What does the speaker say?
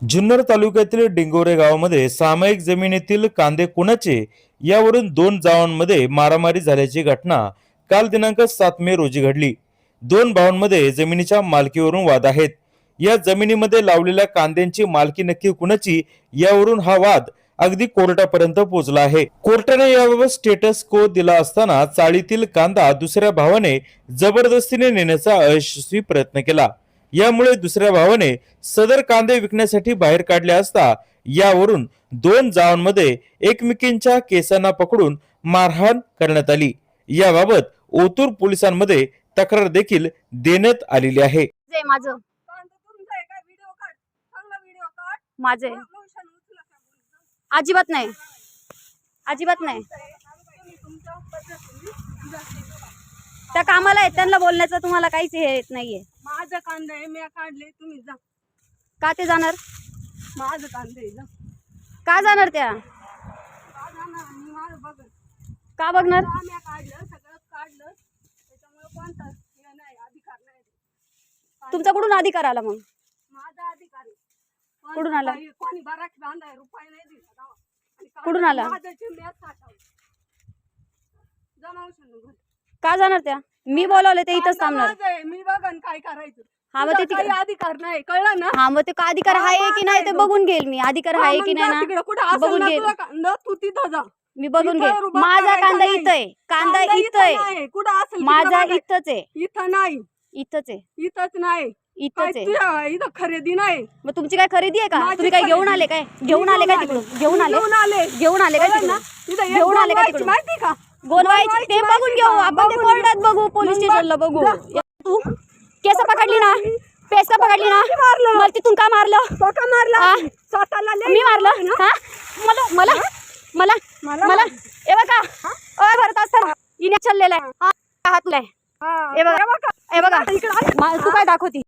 जुन्नर तालुक्यातील डिंगोरे गावामध्ये सामायिक जमिनीतील कांदे कुणाचे यावरून दोन जवानांमध्ये मारामारी झाल्याची घटना काल दिनांक 7 मे रोजी घडली। दोन भावांमध्ये जमिनीच्या मालकीवरून वाद आहेत। या जमिनीमध्ये लावलेल्या कांद्यांची मालकी नक्की कुणाची यावरून हा वाद अगदी कोर्टापर्यंत पोहोचला आहे। कोर्टाने याबाबत स्टेटस को दिला असताना चाळीतील कांदा दुसऱ्या भावाने जबरदस्तीने नेण्याचा अयशस्वी प्रयत्न केला। यामुळे दुसऱ्या भावाने सदर कांदे विकण्यासाठी बाहेर काढले असता यावरून दोन जवानांमध्ये एकमेकींच्या केसांना पकडून मारहाण करण्यात आली। याबाबत ओतूर पोलिसांमध्ये तक्रार देखील देण्यात आलेली आहे। माझं माझे अजिबात नाही, अजिबात नाही। त्या कामाला आहेत, त्यांना बोलण्याचं तुम्हाला काहीच हे येत नाहीये। माझं कांदा आहे, मी काढले, तुम्ही जा। का ते जाणार? माझं कांदा आहे, जा। का जाणार त्या? का जाणार? मी माझं बघ का बघणार? आम्ही काढलं, सगळं काढलं, त्याच्यामुळे कोणता हे नाही, अधिकार नाही। तुमचा कुठून अधिकार आला मग? माझा अधिकार आहे। कुठून आला? कोणी बाराक बांधाय रुपये नाही दिला गावात। कुठून आला? माझं मॅच साठवलं, जमावून का जाणार त्या? मी बोलवले ते इथंच थांबणार। मी बघन काय करायचं। हा मग ते काही अधिकार नाही, कळलं ना? हा मग ते का अधिकार आहे की नाही ते बघून घेईल मी। अधिकार आहे की नाही ना बघून घेईल तू तिथं जा, मी बघून घेईल। इथं माझा रुबाब कांदा करायचा इथं आहे, कांदा इथं आहे, नाही, कुठं असेल माझा इथंच आहे, इथं नाही, इथंच आहे, इथंच नाही, इथंच आहे। तुझ्या इथं खरेदी नाही। मग तुमची काय खरेदी आहे का? माझी तुम्ही काय घेऊन खरेदी. आले काय? घेऊन आले काय तिकडून? घेऊन आले, घेऊन आले काय तिकडून? इथं एक घेऊन आले का गोंधळायची तिकडून? माहिती का? गोंधळायची ते बघून घेऊ आपण, ते कोर्टात बघू, पोलीस स्टेशनला बघू। तू केस पकडली ना, पेस पकडली ना, मला तिथून का मारलं? स्वतः मारला, हा? स्वतःला लय मी मारलं? हा? मला मला मला मला ए बघा, ओय भरत असताना इने चाललेला आहे, हा हातलाय, हा, ए बघा, ए बघा, तू काय दाखवती?